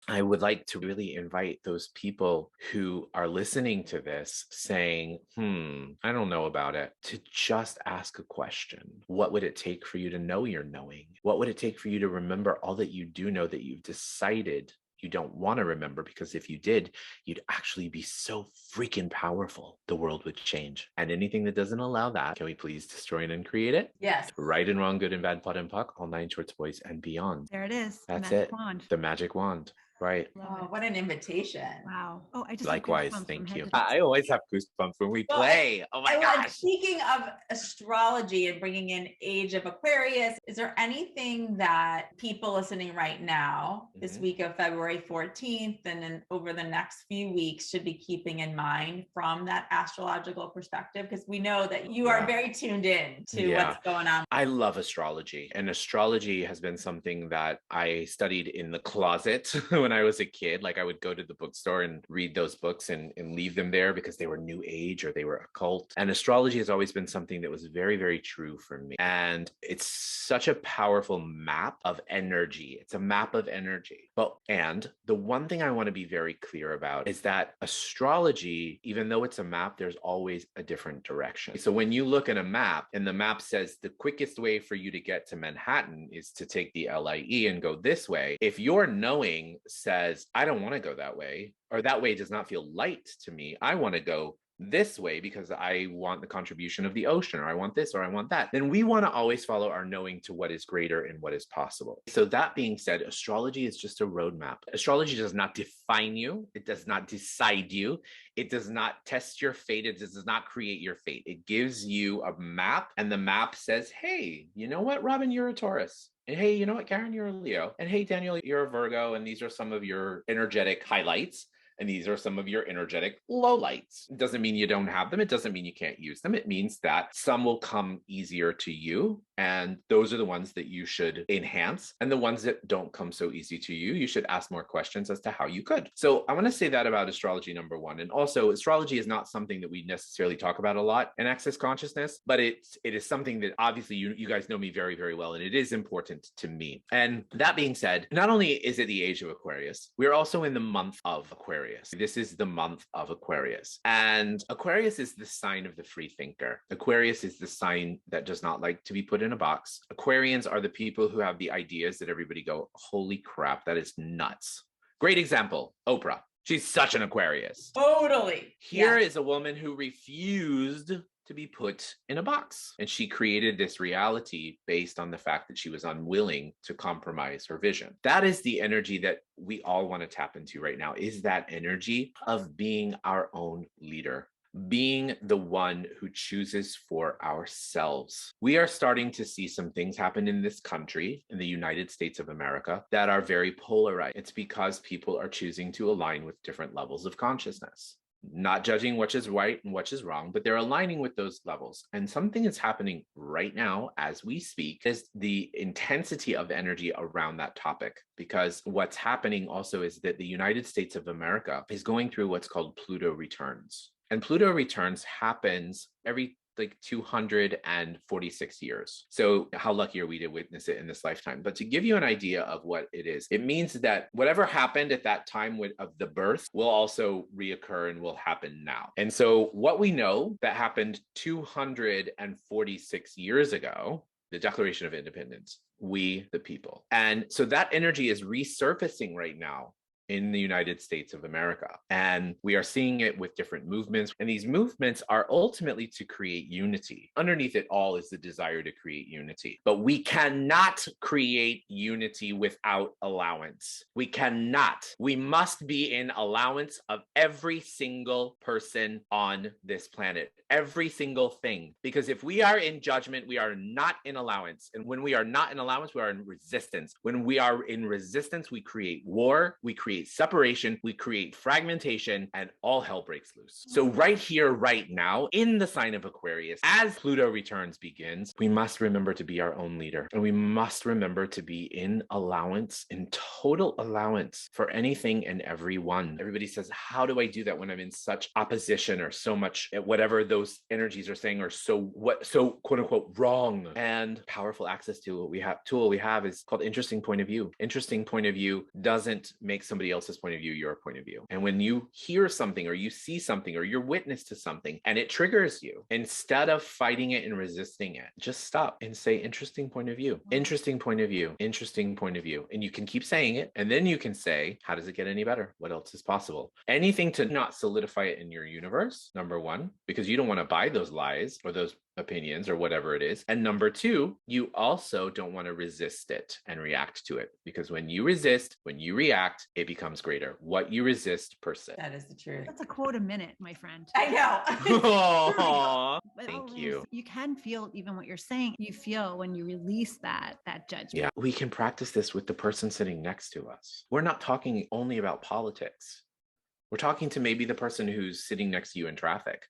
I would like to really invite those people who are listening to this saying, I don't know about it, to just ask a question. What would it take for you to know you're knowing? What would it take for you to remember all that you do know that you've decided you don't want to remember? Because if you did, you'd actually be so freaking powerful. The world would change. And anything that doesn't allow that, can we please destroy and uncreate it? Yes. Right and wrong, good and bad, POD and POC, all 9 shorts, boys, and beyond. There it is. That's the magic it. Wand. The magic wand. Right. Oh, what an invitation. Wow. Oh, I just likewise. Thank you. I always have goosebumps when we play. Oh my gosh. Speaking of astrology and bringing in age of Aquarius, is there anything that people listening right now, this week of February 14th, and then over the next few weeks should be keeping in mind from that astrological perspective? Because we know that you are very tuned in to what's going on. I love astrology, and astrology has been something that I studied in the closet when I was a kid. Like, I would go to the bookstore and read those books and leave them there because they were new age or they were occult. And astrology has always been something that was very, very true for me. And it's such a powerful map of energy. It's a map of energy. And the one thing I want to be very clear about is that astrology, even though it's a map, there's always a different direction. So when you look at a map and the map says the quickest way for you to get to Manhattan is to take the LIE and go this way, if your knowing says, I don't want to go that way, or that way does not feel light to me, I want to go this way because I want the contribution of the ocean, or I want this, or I want that, then we want to always follow our knowing to what is greater and what is possible. So that being said, astrology is just a roadmap. Astrology does not define you. It does not decide you. It does not test your fate. It does not create your fate. It gives you a map, and the map says, hey, you know what, Robin, you're a Taurus. And hey, you know what, Karen, you're a Leo. And hey, Daniel, you're a Virgo. And these are some of your energetic highlights. And these are some of your energetic lowlights. It doesn't mean you don't have them. It doesn't mean you can't use them. It means that some will come easier to you And those are the ones that you should enhance. And the ones that don't come so easy to you, you should ask more questions as to how you could. So I want to say that about astrology, number one. And also, astrology is not something that we necessarily talk about a lot in Access Consciousness, but it is something that obviously you guys know me very, very well, and it is important to me. And that being said, not only is it the age of Aquarius, we're also in the month of Aquarius. This is the month of Aquarius. And Aquarius is the sign of the free thinker. Aquarius is the sign that does not like to be put in a box. Aquarians are the people who have the ideas that everybody go, holy crap, that is nuts. Great example, Oprah. She's such an Aquarius. Totally. Here is a woman who refused to be put in a box. And she created this reality based on the fact that she was unwilling to compromise her vision. That is the energy that we all want to tap into right now, is that energy of being our own leader, being the one who chooses for ourselves. We are starting to see some things happen in this country, in the United States of America, that are very polarized. It's because people are choosing to align with different levels of consciousness. Not judging which is right and which is wrong, but they're aligning with those levels. And something is happening right now as we speak is the intensity of energy around that topic. Because what's happening also is that the United States of America is going through what's called Pluto returns. And Pluto returns happens every 246 years. So how lucky are we to witness it in this lifetime? But to give you an idea of what it is, it means that whatever happened at that time of the birth will also reoccur and will happen now. And so what we know that happened 246 years ago, the Declaration of Independence, we the people. And so that energy is resurfacing right now in the United States of America. And we are seeing it with different movements. And these movements are ultimately to create unity. Underneath it all is the desire to create unity. But we cannot create unity without allowance. We cannot. We must be in allowance of every single person on this planet, every single thing. Because if we are in judgment, we are not in allowance. And when we are not in allowance, we are in resistance. When we are in resistance, we create war, we create separation, we create fragmentation, and all hell breaks loose. So right here, right now, in the sign of Aquarius, as Pluto returns begins, we must remember to be our own leader. And we must remember to be in allowance, in total allowance for anything and everyone. Everybody says, how do I do that when I'm in such opposition or so much, whatever those energies are saying, or so quote unquote wrong? And powerful access tool we have is called interesting point of view. Interesting point of view doesn't make somebody else's point of view your point of view. And when you hear something or you see something or you're witness to something and it triggers you, instead of fighting it and resisting it, just stop and say interesting point of view, interesting point of view, interesting point of view. And you can keep saying it, and then you can say, how does it get any better? What else is possible? Anything to not solidify it in your universe, number one, because you don't want to buy those lies or those opinions or whatever it is. And number two, you also don't want to resist it and react to it, because when you resist, when you react, it becomes greater. What you resist persists. That is the truth. That's a quote a minute, my friend. I know. Aww, thank you. You can feel even what you're saying. You feel when you release that judgment. Yeah, we can practice this with the person sitting next to us. We're not talking only about politics. We're talking to maybe the person who's sitting next to you in traffic.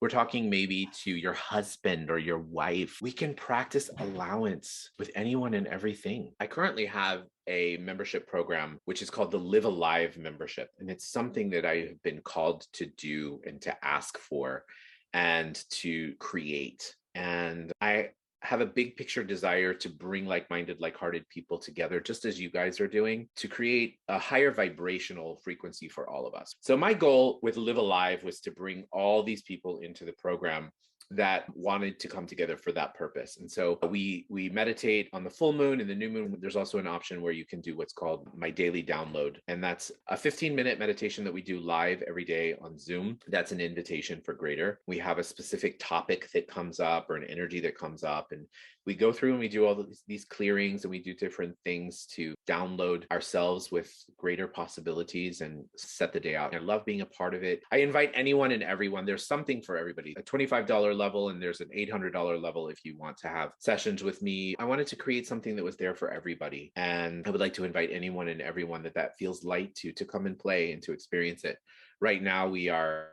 We're talking maybe to your husband or your wife. We can practice allowance with anyone and everything. I currently have a membership program, which is called the Live Alive membership. And it's something that I have been called to do and to ask for and to create. And I have a big picture desire to bring like-minded, like-hearted people together, just as you guys are doing, to create a higher vibrational frequency for all of us. So my goal with Live Alive was to bring all these people into the program that wanted to come together for that purpose. And so we meditate on the full moon and the new moon. There's also an option where you can do what's called my daily download. And that's a 15-minute meditation that we do live every day on Zoom. That's an invitation for greater. We have a specific topic that comes up or an energy that comes up, and we go through and we do all these clearings, and we do different things to download ourselves with greater possibilities and set the day out. I love being a part of it. I invite anyone and everyone. There's something for everybody. A $25 level, and there's an $800 level if you want to have sessions with me. I wanted to create something that was there for everybody. And I would like to invite anyone and everyone that feels light to come and play and to experience it. Right now, we are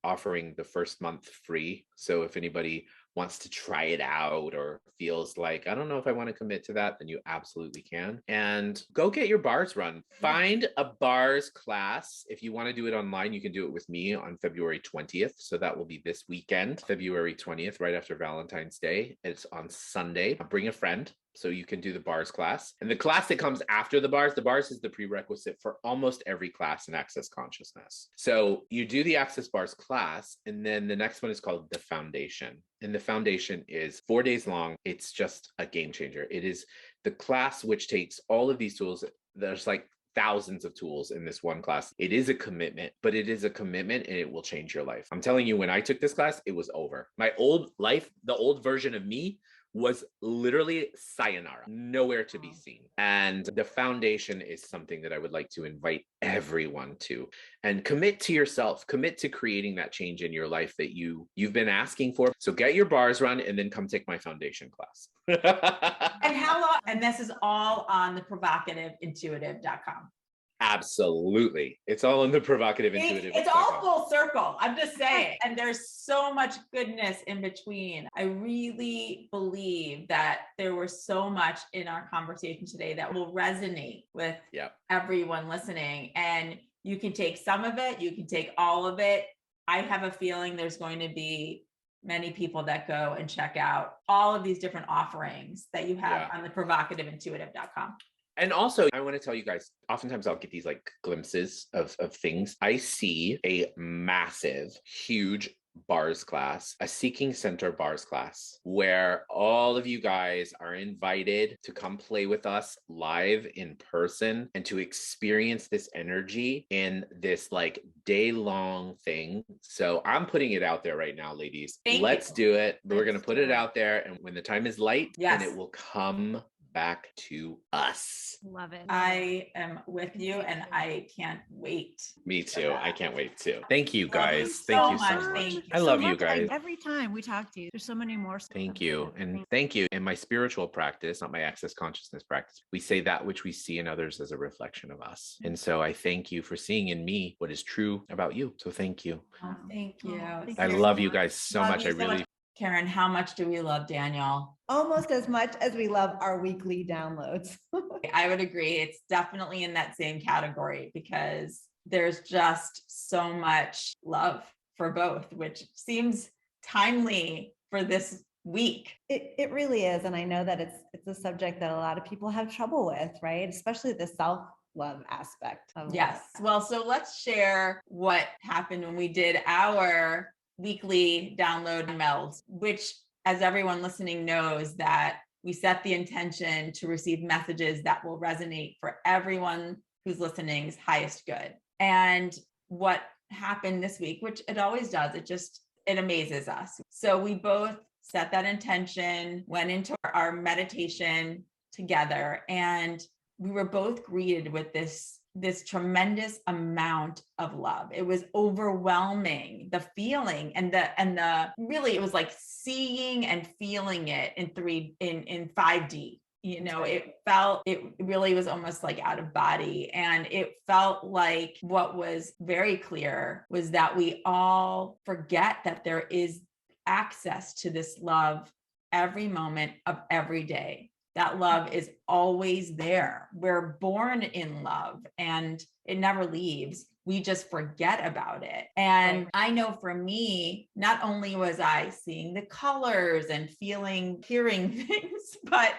offering the first month free. So if anybody wants to try it out or feels like, I don't know if I want to commit to that, then you absolutely can. And go get your bars run. Find a bars class. If you want to do it online, you can do it with me on February 20th. So that will be this weekend, February 20th, right after Valentine's Day. It's on Sunday. Bring a friend so you can do the bars class. And the class that comes after the bars is the prerequisite for almost every class in Access Consciousness. So you do the Access Bars class, and then the next one is called the Foundation. And the Foundation is 4 days long. It's just a game changer. It is the class which takes all of these tools. There's like thousands of tools in this one class. It is a commitment, but it is a commitment and it will change your life. I'm telling you, when I took this class, it was over. My old life, the old version of me, was literally sayonara, nowhere to be seen. And the Foundation is something that I would like to invite everyone to, and commit to yourself, commit to creating that change in your life that you've been asking for. So get your bars run and then come take my Foundation class. And how long? And this is all on the provocativeintuitive.com. Absolutely. It's all in the Provocative Intuitive. It's all full circle. I'm just saying. And there's so much goodness in between. I really believe that there was so much in our conversation today that will resonate with everyone listening. And you can take some of it, you can take all of it. I have a feeling there's going to be many people that go and check out all of these different offerings that you have on the provocativeintuitive.com. And also, I want to tell you guys, oftentimes I'll get these like glimpses of things. I see a massive, huge bars class, a Seeking Center bars class, where all of you guys are invited to come play with us live in person and to experience this energy in this like day-long thing. So I'm putting it out there right now, ladies. Let's do it. We're going to put it out there. And when the time is light, then it will come back to us. Love it. I am with you and I can't wait. Me too. I can't wait too. Thank you guys. Thank you so much. Thank you. I love you guys. Every time we talk to you, there's so many more. Thank you. And thank you. In my spiritual practice, not my Access Consciousness practice, we say that which we see in others as a reflection of us. And so I thank you for seeing in me what is true about you. So thank you. Oh, thank you. I love you guys so much. I really. Karen, how much do we love Daniel? Almost as much as we love our weekly downloads. I would agree. It's definitely in that same category because there's just so much love for both, which seems timely for this week. It really is. And I know that it's a subject that a lot of people have trouble with, right? Especially the self-love aspect of Yes. Well, so let's share what happened when we did our weekly download melds, which, as everyone listening knows, that we set the intention to receive messages that will resonate for everyone who's listening's highest good. And what happened this week, which it always does, it amazes us. So we both set that intention, went into our meditation together, and we were both greeted with this tremendous amount of love. It was overwhelming, the feeling and the really, it was like seeing and feeling it in 5D. You know, it really was almost like out of body. And it felt like what was very clear was that we all forget that there is access to this love every moment of every day. That love is always there. We're born in love and it never leaves. We just forget about it. And I know for me, not only was I seeing the colors and hearing things, but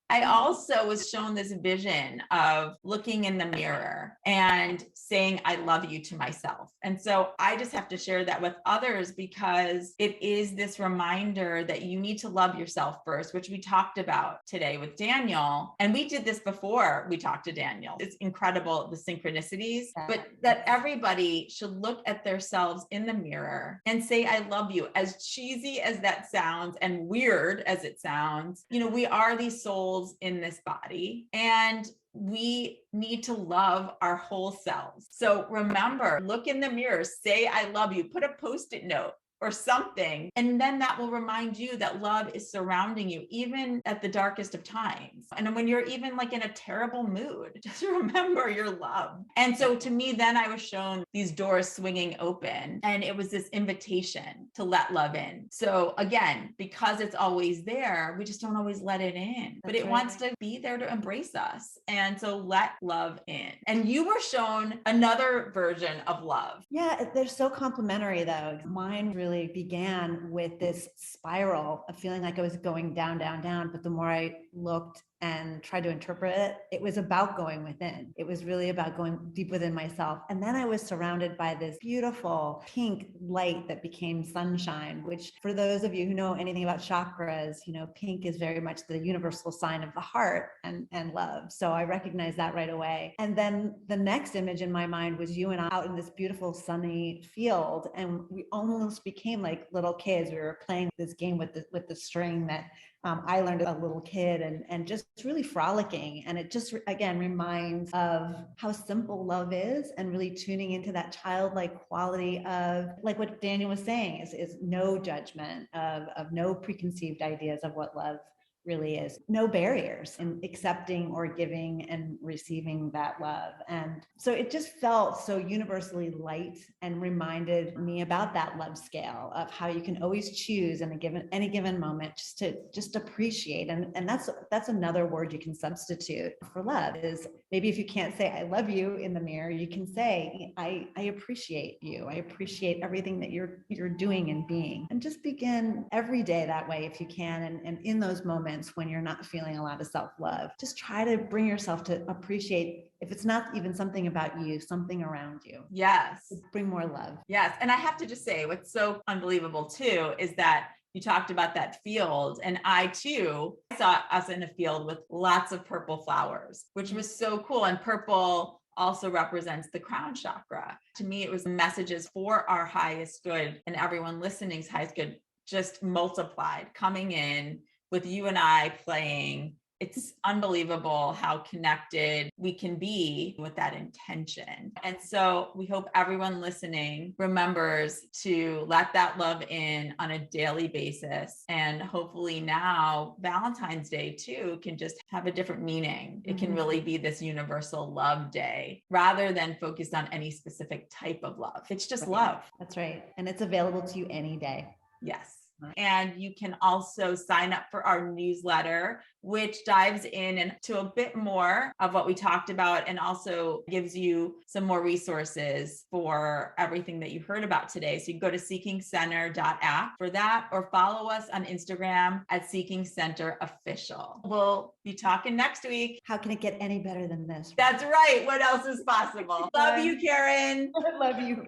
I also was shown this vision of looking in the mirror and saying, I love you to myself. And so I just have to share that with others because it is this reminder that you need to love yourself first, which we talked about today with Daniel. And we did this before we talked to Daniel. It's incredible, the synchronicities, but that everybody should look at themselves in the mirror and say, I love you. As cheesy as that sounds and weird as it sounds, you know, we are these souls in this body and we need to love our whole selves. So remember, look in the mirror, say, I love you, put a Post-it note or something. And then that will remind you that love is surrounding you, even at the darkest of times. And when you're even like in a terrible mood, just remember you're loved. And so to me, then I was shown these doors swinging open, and it was this invitation to let love in. So again, because it's always there, we just don't always let it in, but it wants to be there to embrace us. And so let love in. And you were shown another version of love. Yeah, they're so complementary though. Mine really began with this spiral of feeling like I was going down, down, down. But the more I looked and tried to interpret it, it was about going within. It was really about going deep within myself. And then I was surrounded by this beautiful pink light that became sunshine, which for those of you who know anything about chakras, you know, pink is very much the universal sign of the heart and love. So I recognized that right away. And then the next image in my mind was you and I out in this beautiful sunny field. And we almost became like little kids. We were playing this game with the string that I learned as a little kid, and just really frolicking. And it just, again, reminds of how simple love is, and really tuning into that childlike quality of, like what Daniel was saying, is no judgment, of no preconceived ideas of what love really is, no barriers in accepting or giving and receiving that love. And so it just felt so universally light, and reminded me about that love scale of how you can always choose in any given moment just to appreciate. And that's another word you can substitute for love, is maybe if you can't say I love you in the mirror, you can say I appreciate you. I appreciate everything that you're doing and being. And just begin every day that way if you can. And in those moments when you're not feeling a lot of self-love, just try to bring yourself to appreciate, if it's not even something about you, something around you. Yes. Bring more love. Yes. And I have to just say, what's so unbelievable too, is that you talked about that field, and I too saw us in a field with lots of purple flowers, which was so cool. And purple also represents the crown chakra. To me, it was messages for our highest good and everyone listening's highest good, just multiplied, coming in with you and I playing. It's unbelievable how connected we can be with that intention. And so we hope everyone listening remembers to let that love in on a daily basis. And hopefully now Valentine's Day too can just have a different meaning. It can really be this universal love day rather than focused on any specific type of love. It's just love. That's right. And it's available to you any day. Yes. And you can also sign up for our newsletter, which dives into a bit more of what we talked about, and also gives you some more resources for everything that you heard about today. So you can go to seekingcenter.app for that, or follow us on Instagram at Seeking Center Official. We'll be talking next week. How can it get any better than this? That's right. What else is possible? Love you, Karen. Love you.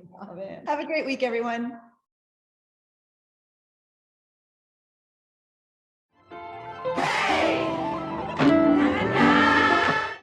Have a great week, everyone.